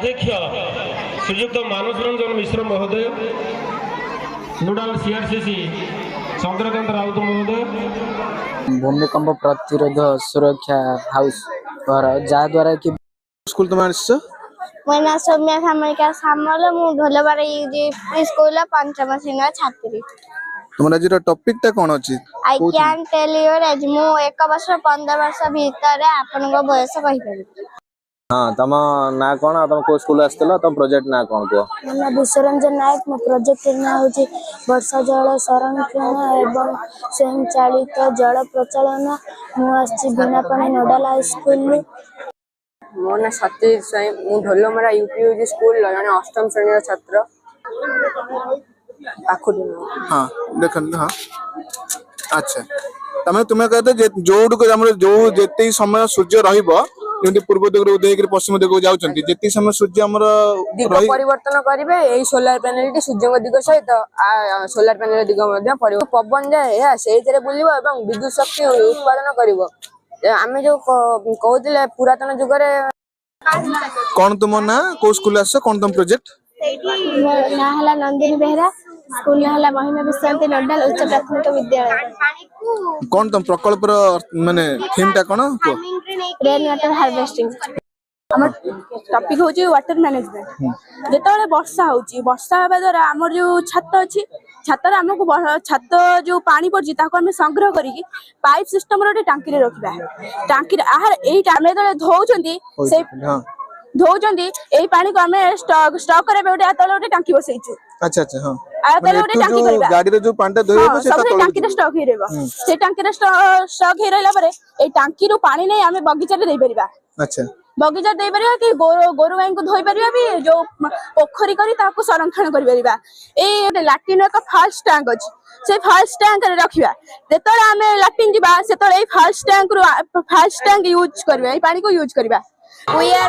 अध्यक्ष श्रीयुक्त मानस रंजन मिश्र महोदय, नोडाल सीआरसीसी चंद्रकांत राउत महोदय, भूमिकंप प्रतिरोध सुरक्षा हाउस घर जहाँ द्वारा कि स्कूल तुम आसो मो ना सौम्या सामरिका सामल मु ढोलबाड़ी स्कूल पंचम श्रेणी छात्री। तुम आज टॉपिक टा कौन अछि? I can tell your age मु 1 वर्ष 15 वर्ष भीतर आपन को बयस कहि पारि। हाँ तम ना कौन तुम को स्कूल आसला तुम प्रोजेक्ट ना कौन को? मोना विश्वरंजन नायक मो प्रोजेक्ट ना होची वर्षा जल संरक्षण एवं स्वयं चालित जल प्रचलन। मु आछि बिनापानी नोडाल हाई स्कूल। मो ना सतीश साई मु ढोलमरा यूपीयूजी स्कूल जने अष्टम श्रेणी छात्र पाखुडी। हां देखन हां अच्छा तमे तुमे कहते जोड को हमर जो जेते समय सूर्य रहइबो जेंति पूर्व दिग उदय कर पश्चिम दिग जाउचंती जेते समय सूर्य हमर दिग परिवर्तन करिवे एई सोलर पैनल टी सूर्य दिग सहित सोलर पैनल दिग मध्ये परिवर्तन पवन जाय या सेइतरे बुलिबो एवं विद्युत शक्ति उत्पादन करिवो। आमे जो कहउतिले पुरातन जुग रे कोन तुम ना को स्कूल आसो कोन तुम प्रोजेक्ट? ना हला नंदिनी बेहरा स्कूल ना हला महिमा विश्रांति नोडाल उच्च प्राथमिक विद्यालय। कोन तुम प्रकल्प माने थीम टा कोन को? Rain water harvesting. हमर टॉपिक होची वाटर मैनेजमेंट। जेतले वर्षा होची वर्षा हेबा द्वारा हमर जो छात अछि छातर हमको छात जो पानी पड़छि ताको हम संग्रह करिकि पाइप सिस्टम रो टांकी रे रखिबा। टांकी आहार एई टामे तले धोउचंदी से धोउचंदी एई पानी को हम स्टॉक करे बेटे तले टांकी बसैछु। अच्छा अच्छा हां आ तले ओटे टांकी करबा गाड़ी रे जो पानी धोइबो से सब टांकी रे स्टॉक हे रहबा। से टांकी रे स्टॉक हे रहला परे एई टांकी रो पानी नै हम बगीचा रे देई परिबा। अच्छा बगीचा दे परिबा कि गोरु गाय को धोई परिबा भी जो पोखरी करी ताको संरक्षण करि परिबा। ए लैट्रिन एक फर्स्ट टैंक अछि से फर्स्ट टैंक रे रखिबा। जेतले हमें लैट्रिन दिबा सेतले ए फर्स्ट टैंक यूज करबा ए पानी को यूज करबा। We are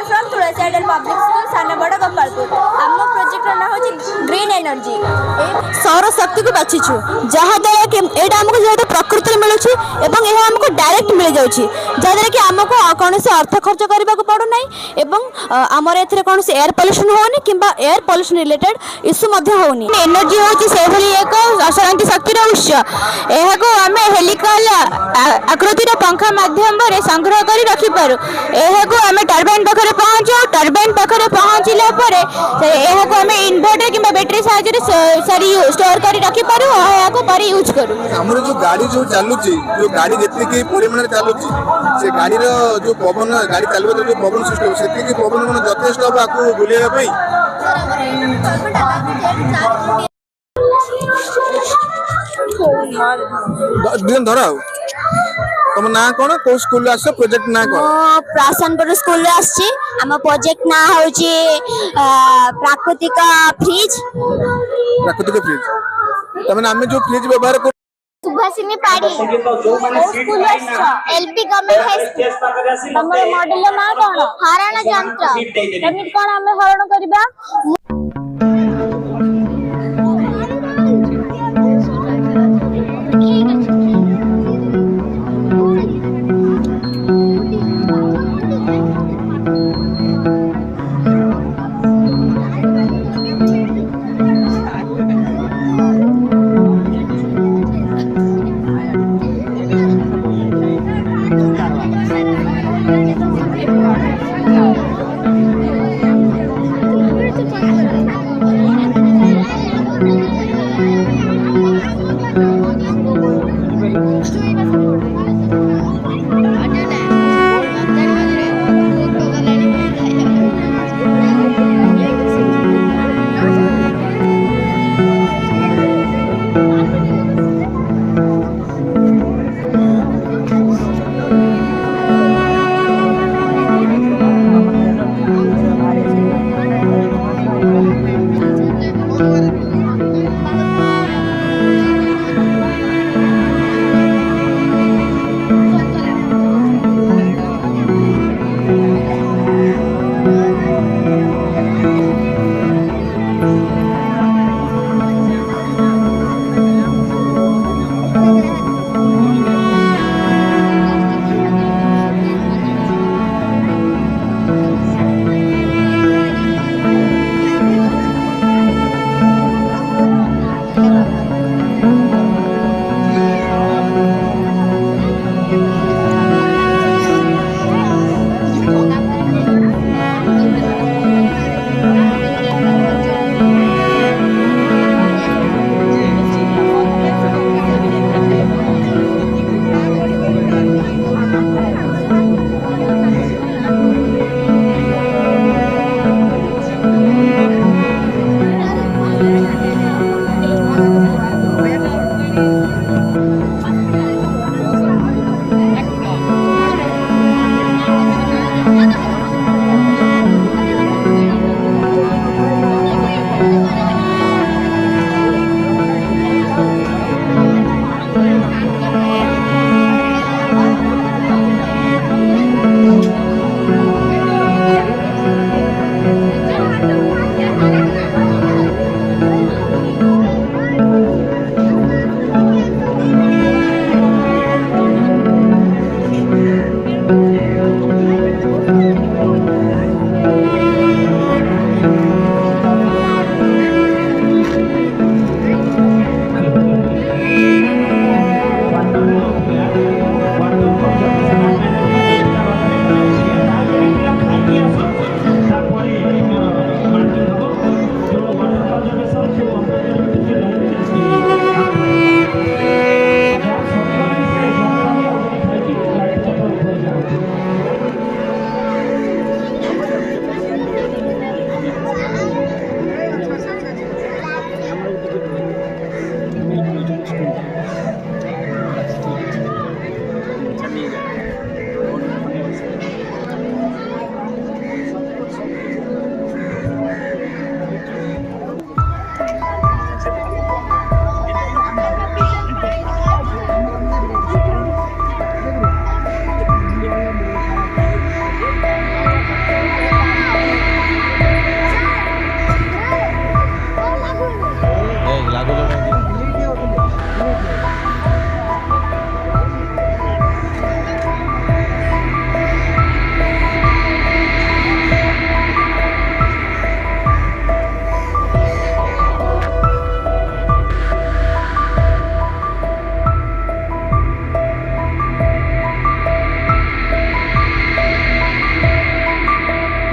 from Rajnagar public school सानबड़ Gopalpur. हमर प्रोजेक्ट ना होची ग्रीन एनर्जी सौर शक्ति को बाछिछु जहा द्वारा कि एटा हमको जेतो प्रकृति रे मिलुछि एवं एहा हमको डायरेक्ट मिल जाउछि जहा द्वारा कि हमको कोन से अर्थ खर्च करबा को पड़ो नै एवं हमर एथरे कोन से एयर पोल्यूशन होनी किबा एयर पोल्यूशन रिलेटेड इशू मध्ये होनी। एनर्जी होची से भली एक अशांति शक्ति रो उत्स एहा को हमें हेलिकल आकृति रो पंखा माध्यम रे संग्रह करी रखि पारू। एहा को हमें टरबाइन पाखरे पहुंचो टरबाइन पाखरे पहुंचिला परे एहा को हमें इन्वर्टर किबा बैटरी साहाय्य रे सारी स्टोर करी रखि पारू एहा को परी यूज करू। हमर जो गाड़ी जो चालुची जो गाड़ी जेते की परिमाण रे चालुची से गाड़ी रो जो पवन गाड़ी चालबे जो पवन सिस्टम सेते की पवन मन यथेष्ट बा को बुलेबा पई दिन धराओ। तुम ना कोन को स्कूल आसो प्रोजेक्ट ना को? प्रासनपुर स्कूल आछि हम प्रोजेक्ट ना होची प्राकृतिक फ्रिज। प्राकृतिक फ्रिज तमने हमें जो फ्रिज व्यवहार कर सुभाषिनी पाड़ी school LP government high school. हमर मॉडल ना कोन हरण यंत्र तमित कोन हमें हरण करबा।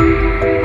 है।